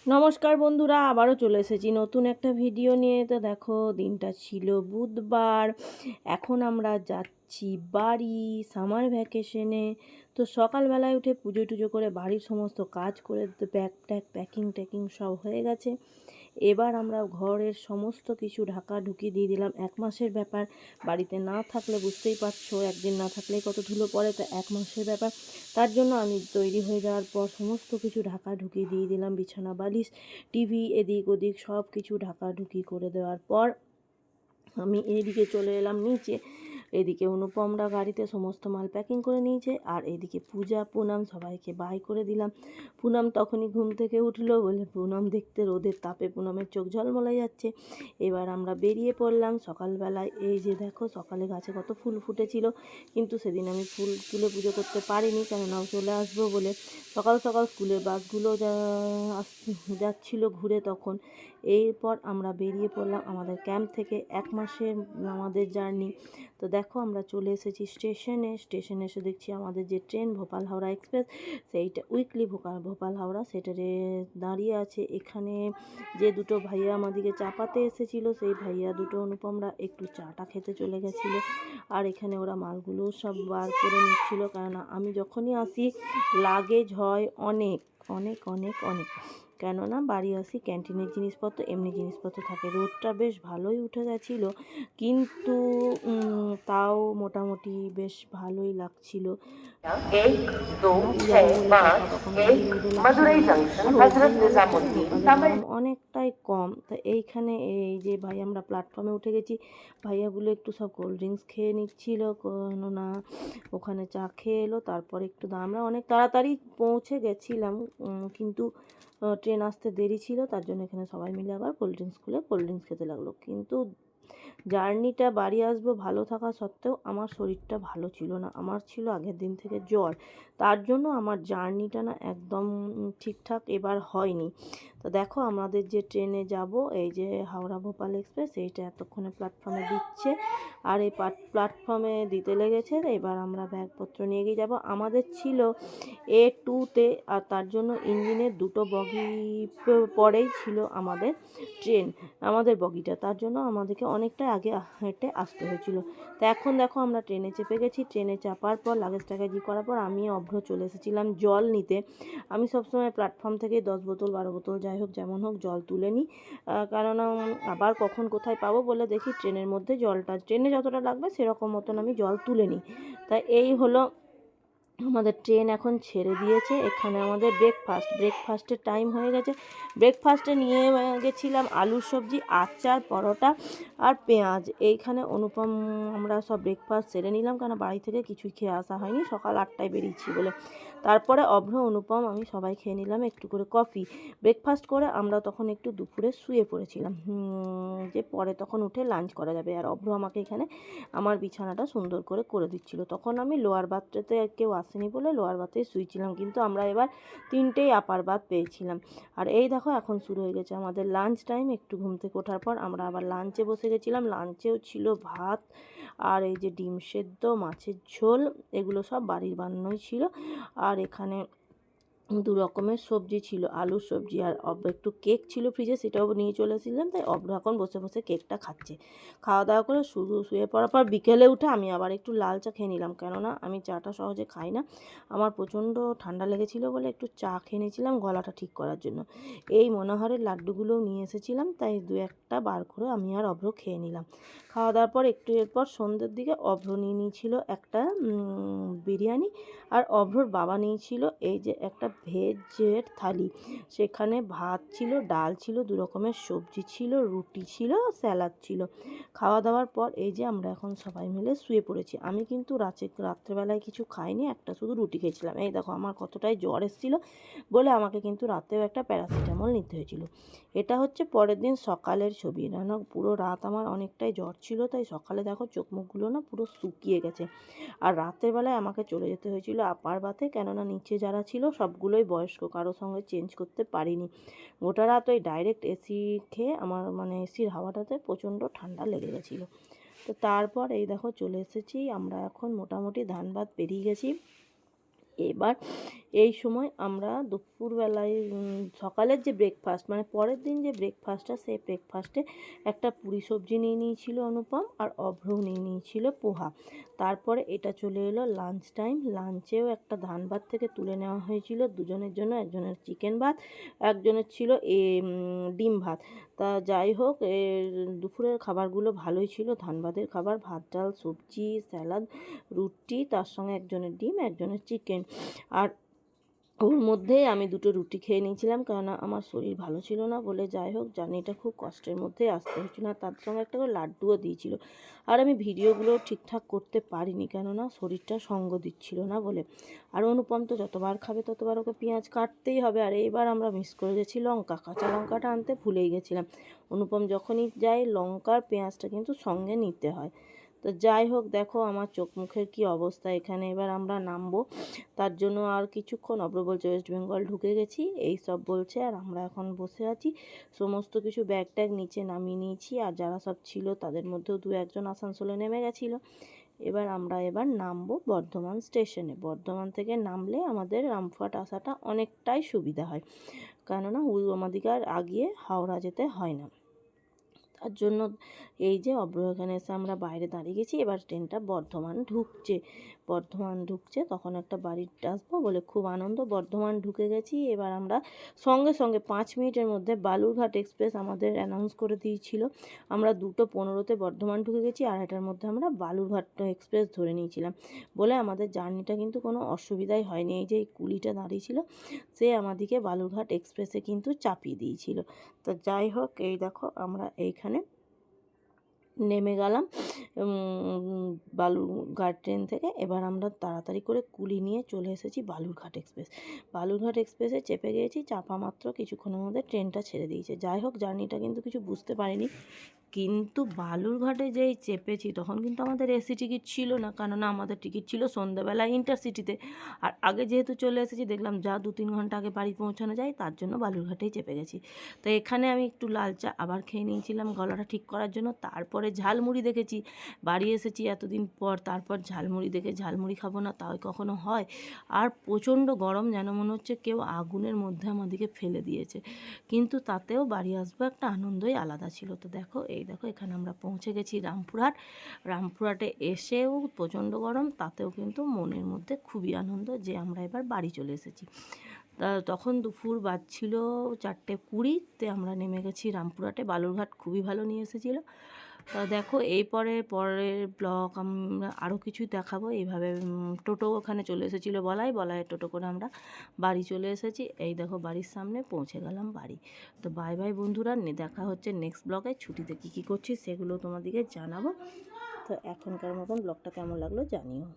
নমস্কার বন্ধুরা, আবারও চলে এসেছি নতুন একটা ভিডিও নিয়ে। তো দেখো, দিনটা ছিল বুধবার। এখন আমরা যাচ্ছি বাড়ি সামার ভ্যাকেশনে। তো সকালবেলায় উঠে পুজো টুজো করে বাড়ির সমস্ত কাজ করে ব্যাগ ট্যাগ প্যাকিং ট্যাকিং সব হয়ে গেছে। এবার আমরা ঘরের সমস্ত কিছু ঢাকাঢুকি দিয়ে দিলাম। 1 মাসের ব্যাপার, বাড়িতে না থাকলে বুঝতেই পারছো, একদিন না থাকলেই কত ধুলো পড়ে। তো 1 মাসের ব্যাপার, তার জন্য আমি তৈরি হয়ে যাওয়ার পর সমস্ত কিছু ঢাকাঢুকি দিয়ে দিলাম। বিছানা বালিশ টিভি এদিক ওদিক সব কিছু ঢাকাঢুকি করে দেওয়ার পর আমি এইদিকে চলে এলাম নিচে। এদিকে অনুপমরা গাড়িতে সমস্ত মাল প্যাকিং করে নিয়েছে, আর এদিকে পূজা পুনাম সবাইকে বাই করে দিলাম। পুনাম তখনই ঘুম থেকে উঠলো বলে পুনাম দেখতে রোদের তাপে পুনামের চোখ ঝলমলে যাচ্ছে। এবার আমরা বেরিয়ে পড়লাম সকালবেলায়। এই যে দেখো, সকালে গাছে কত ফুল ফুটেছিল, কিন্তু সেদিন আমি ফুল তুলে পুজো করতে পারিনি, কেননা চলে আসবো বলে। সকাল সকাল স্কুলের বাসগুলো যাচ্ছিল ঘুরে তখন। এরপর আমরা বেরিয়ে পড়লাম আমাদের ক্যাম্প থেকে। 1 মাসের আমাদের জার্নি। তো দেখো, আমরা চলে এসেছি স্টেশনে এসে দেখছি আমাদের যে ট্রেন ভোপাল হাওড়া এক্সপ্রেস, সেইটা উইকলি ভোপাল হাওড়া, সেটা দাঁড়িয়ে আছে এখানে। যে দুটো ভাইয়া আমাদেরকে চাপাতে এসেছিলো, সেই ভাইয়া দুটো অনুপমরা একটু চাটা খেতে চলে গেছিলো। আর এখানে ওরা মালগুলো সব বার করে নিচ্ছিল, কেননা আমি যখনই আসি লাগেজ হয় অনেক অনেক অনেক অনেক, কেননা বাড়ি আসি ক্যান্টিনের জিনিসপত্র, এমনি জিনিসপত্র থাকে। রোদটা বেশ ভালোই উঠে গেছিলো, কিন্তু তাও মোটামুটি বেশ ভালোই লাগছিল। অনেকটাই কম। তা এইখানে এই যে ভাই, আমরা প্ল্যাটফর্মে উঠে গেছি। ভাইয়াগুলো একটু সব কোল্ড ড্রিঙ্কস খেয়ে নিচ্ছিল, কেননা ওখানে চা খেয়ে এলো। তারপর একটু আমরা অনেক তাড়াতাড়ি পৌঁছে গেছিলাম, কিন্তু ট্রেন আসতে দেরি ছিল, তার জন্য এখানে সবাই মিলে আবার কোল্ড ড্রিঙ্কস খেতে লাগলো। কিন্তু জার্নিটা বাড়ি আসবো ভালো থাকা সত্ত্বেও আমার শরীরটা ভালো ছিল না। আমার ছিল আগের দিন থেকে জ্বর, তার জন্য আমার জার্নিটা না একদম ঠিকঠাক এবার হয়নি। তো দেখো, আমাদের যে ট্রেনে যাব, এই যে হাওড়া ভোপাল এক্সপ্রেস, এইটা এতক্ষণে প্ল্যাটফর্মে দিচ্ছে। আর এই প্ল্যাটফর্মে দিতে লেগেছে। এবার আমরা ব্যাগপত্র নিয়ে গিয়ে যাব। আমাদের ছিল A2-তে, আর তার জন্য ইঞ্জিনের দুটো বগি পরেই ছিল আমাদের ট্রেন, আমাদের বগিটা, তার জন্য আমাদেরকে অনেকটা আগে হেঁটে আসতে হয়েছিল। তো এখন দেখো, আমরা ট্রেনে চেপে গেছি। ট্রেনে চাপার পর লাগেজ টাগেজ করার পর আমি অভ্র চলে এসেছিলাম জল নিতে। আমি সবসময় প্ল্যাটফর্ম থেকে 10 বোতল 12 বোতল যাই হোক যেমন হোক জল তুলে নিই, কারণ আবার কখন কোথায় পাবো বলে দেখি ট্রেনের মধ্যে জলটা ট্রেনে যতটা লাগবে সেরকম মতন আমি জল তুলে নিই। তাই এই হলো, আমাদের ট্রেন এখন ছেড়ে দিয়েছে। এখানে আমাদের ব্রেকফাস্টের টাইম হয়ে গেছে। ব্রেকফাস্টে নিয়ে গেছিলাম আলুর সবজি, আচার, পরোটা আর পেঁয়াজ। এইখানে অনুপম, আমরা সব ব্রেকফাস্ট সেরে নিলাম, কারণ বাড়ি থেকে কিছুই খেয়ে আসা হয়নি, সকাল 8টায় বেরিয়েছি বলে। তারপরে অভ্র, অনুপম, আমি সবাই খেয়ে নিলাম একটু করে কফি। ব্রেকফাস্ট করে আমরা তখন একটু দুপুরে শুয়ে পড়েছিলাম, যে পরে তখন উঠে লাঞ্চ করা যাবে। আর অভ্র আমাকে এখানে আমার বিছানাটা সুন্দর করে করে দিচ্ছিল। তখন আমি লোয়ার বাথটাতে কেউ আসেনি বলে লোয়ার বাথে শুয়েছিলাম, কিন্তু আমরা এবার 3টেই আপার বাথ পেয়েছিলাম। আর এই দেখো, এখন শুরু হয়ে গেছে আমাদের লাঞ্চ টাইম। একটু ঘুম থেকে ওঠার পর আমরা আবার লাঞ্চে বসে গেছিলাম। লাঞ্চেও ছিল ভাত, আর এই যে ডিম সেদ্ধ, মাছের ঝোল, এগুলো সব বাড়ির বানানোই ছিল। আর এখানে 2 রকমের সবজি ছিল, আলুর সবজি, আর একটু কেক ছিল ফ্রিজে, সেটাও নিয়ে চলে এসেছিলাম। তাই অভ্র এখন বসে বসে কেকটা খাচ্ছে। খাওয়া দাওয়া করে শুধু শুয়ে পড়ার পর বিকেলে উঠে আমি আবার একটু লাল চা খেয়ে নিলাম, কেননা আমি চাটা সহজে খাই না। আমার প্রচণ্ড ঠান্ডা লেগেছিলো বলে একটু চা খেয়ে নিয়েছিলাম গলাটা ঠিক করার জন্য। এই মনোহরের লাড্ডুগুলোও নিয়ে এসেছিলাম, তাই 2-1টা বার করে আমি আর অভ্র খেয়ে নিলাম। খাওয়া দাওয়ার পর একটু এরপর সন্ধ্যের দিকে অভ্র নিয়ে নিয়েছিল একটা বিরিয়ানি, আর অভ্রর বাবা নিয়েছিল এই যে একটা ভেজের থালি। সেখানে ভাত ছিল, ডাল ছিল, 2 রকমের সবজি ছিল, রুটি ছিল, স্যালাড ছিল। খাওয়া দাওয়ার পর এই যে আমরা এখন সবাই মিলে শুয়ে পড়েছি। আমি কিন্তু রাত্রেবেলায় কিছু খাইনি, একটা শুধু রুটি খেয়েছিলাম। এই দেখো, আমার কতটাই জ্বর এসেছিলো বলে আমাকে কিন্তু রাতেও একটা প্যারাসিটামল নিতে হয়েছিল। এটা হচ্ছে পরের দিন সকালের ছবি। না, পুরো রাত আমার অনেকটাই জ্বর ছিল, তাই সকালে দেখো চোখ মুখগুলো না পুরো শুকিয়ে গেছে। আর রাতের বেলায় আমাকে চলে যেতে হয়েছিল আপার বাথে, কেননা নিচে যারা ছিল সবগুলোই বয়স্ক, কারোর সঙ্গে চেঞ্জ করতে পারিনি। গোটা রাত ওই ডাইরেক্ট এসি খেয়ে আমার এসির হাওয়াটাতে প্রচণ্ড ঠান্ডা লেগে গেছিলো। তো তারপর এই দেখো চলে এসেছি আমরা, এখন মোটামুটি ধানবাদ পেরিয়ে গেছি। এবার এই সময় আমরা দুপুরবেলায় সকালের যে ব্রেকফাস্ট মানে পরের দিন যে ব্রেকফাস্টটা, সেই ব্রেকফাস্টে একটা পুরি সবজি নিয়ে নিয়েছিল অনুপম, আর অভ্রও নিয়ে নিয়েছিল পোহা। তারপরে এটা চলে এলো লাঞ্চ টাইম। লাঞ্চেও একটা ধান ভাত থেকে তুলে নেওয়া হয়েছিল দুজনের জন্য, একজনের চিকেন ভাত, একজনের ছিল ডিম ভাত। তা যাই হোক, দুপুরের খাবারগুলো ভালোই ছিল, ধান ভাতের খাবার, ভাত ডাল সবজি স্যালাড রুটি, তার সঙ্গে একজনের ডিম একজনের চিকেন। আর ওর মধ্যেই আমি দুটো রুটি খেয়ে নিয়েছিলাম, কেননা আমার শরীর ভালো ছিল না বলে। যাই হোক, জার্নিটা খুব কষ্টের মধ্যেই আসতে হচ্ছিল। আর তার সঙ্গে একটা করে লাড্ডুও দিয়েছিল। আর আমি ভিডিওগুলো ঠিকঠাক করতে পারিনি, কেননা শরীরটা সঙ্গ দিচ্ছিল না বলে। আর অনুপম তো যতবার খাবে ততবার ওকে পেঁয়াজ কাটতেই হবে। আর এইবার আমরা মিস করে গেছি লঙ্কা, কাঁচা লঙ্কাটা আনতে ভুলেই গেছিলাম। অনুপম যখনই যায় লঙ্কার পেঁয়াজটা কিন্তু সঙ্গে নিতে হয়। তো যাই হোক, দেখো আমার চোখ মুখের কী অবস্থা এখানে। এবার আমরা নামবো, তার জন্য আর কিছুক্ষণ অব্র বলছে ওয়েস্ট বেঙ্গল ঢুকে গেছি এই সব বলছে। আর আমরা এখন বসে আছি, সমস্ত কিছু ব্যাগ ট্যাগ নিচে নামিয়ে নিয়েছি। আর যারা সব ছিল তাদের মধ্যেও দু একজন আসানসোলে নেমে গেছিলো। এবার নামবো বর্ধমান স্টেশনে। বর্ধমান থেকে নামলে আমাদের রামপুরহাট আসাটা অনেকটাই সুবিধা হয়, কেননা আমাদেরকে আর আগিয়ে হাওড়া যেতে হয় না। তার জন্য এই যে অব্র এখানে এসে আমরা বাইরে দাঁড়িয়ে গেছি। এবার ট্রেনটা বর্ধমান ঢুকছে, তখন একটা বাড়িতে আসবো বলে খুব আনন্দ। বর্ধমান ঢুকে গেছি। এবার আমরা সঙ্গে সঙ্গে 5 মিনিটের মধ্যে বালুরঘাট এক্সপ্রেস আমাদের অ্যানাউন্স করে দিয়েছিল। আমরা 2:15-তে বর্ধমান ঢুকে গেছি, 2:30টার মধ্যে আমরা বালুরঘাট এক্সপ্রেস ধরে নিয়েছিলাম বলে আমাদের জার্নিটা কিন্তু কোনো অসুবিধাই হয়নি। এই যে এই কুলিটা দাঁড়িয়েছিল, সে আমাদেরকে বালুরঘাট এক্সপ্রেসে কিন্তু চাপিয়ে দিয়েছিল। তো যাই হোক, এই দেখো আমরা এইখানে নেমে গেলাম বালুরঘাট ট্রেন থেকে। এবার আমরা তাড়াতাড়ি করে কুলি নিয়ে চলে এসেছি বালুরঘাট এক্সপ্রেস। বালুরঘাট এক্সপ্রেসে চেপে গিয়েছি, চাপা মাত্র কিছুক্ষণের মধ্যে ট্রেনটা ছেড়ে দিয়েছে। যাই হোক, জার্নিটা কিন্তু কিছু বুঝতে পারিনি। কিন্তু বালুরঘাটে যেই চেপেছি তখন কিন্তু আমাদের এসি টিকিট ছিল না, কেননা আমাদের টিকিট ছিল সন্ধ্যাবেলা ইন্টারসিটিতে। আর আগে যেহেতু চলে এসেছি, দেখলাম যা 2-3 ঘন্টা আগে বাড়ি পৌঁছানো যায়, তার জন্য বালুরঘাটেই চেপে গেছি। তো এখানে আমি একটু লাল চা আবার খেয়ে নিয়েছিলাম গলাটা ঠিক করার জন্য। তারপরে ঝালমুড়ি দেখেছি, বাড়ি এসেছি এতদিন পর, তারপর ঝালমুড়ি দেখে ঝালমুড়ি খাবো না তাই কখনো হয়। আর প্রচণ্ড গরম, যেন মনে হচ্ছে কেউ আগুনের মধ্যে আমাদেরকে ফেলে দিয়েছে, কিন্তু তাতেও বাড়ি আসবো একটা আনন্দই আলাদা ছিল। তো দেখো এখানে আমরা পৌঁছে গেছি রামপুরহাটে এসেও প্রচণ্ড গরম, তাতেও কিন্তু মনের মধ্যে খুবই আনন্দ যে আমরা এবার বাড়ি চলে এসেছি। তখন দুপুর বাজছিল 4:20-তে আমরা নেমে গেছি রামপুরহাটে। বালুরঘাট খুবই ভালো নিয়ে এসেছিলো। দেখো পরের ব্লগ আমরা আরও কিছুই দেখাবো। এইভাবে টোটো ওখানে চলে এসেছিলো বলায় টোটো করে আমরা বাড়ি চলে এসেছি। এই দেখো বাড়ির সামনে পৌঁছে গেলাম বাড়ি। তো বাই বাই বন্ধুরা, দেখা হচ্ছে নেক্সট ব্লগে। ছুটিতে কী করছি সেগুলো তোমাদেরকে জানাবো। তো এখনকার মতন ব্লগটা কেমন লাগলো জানিও।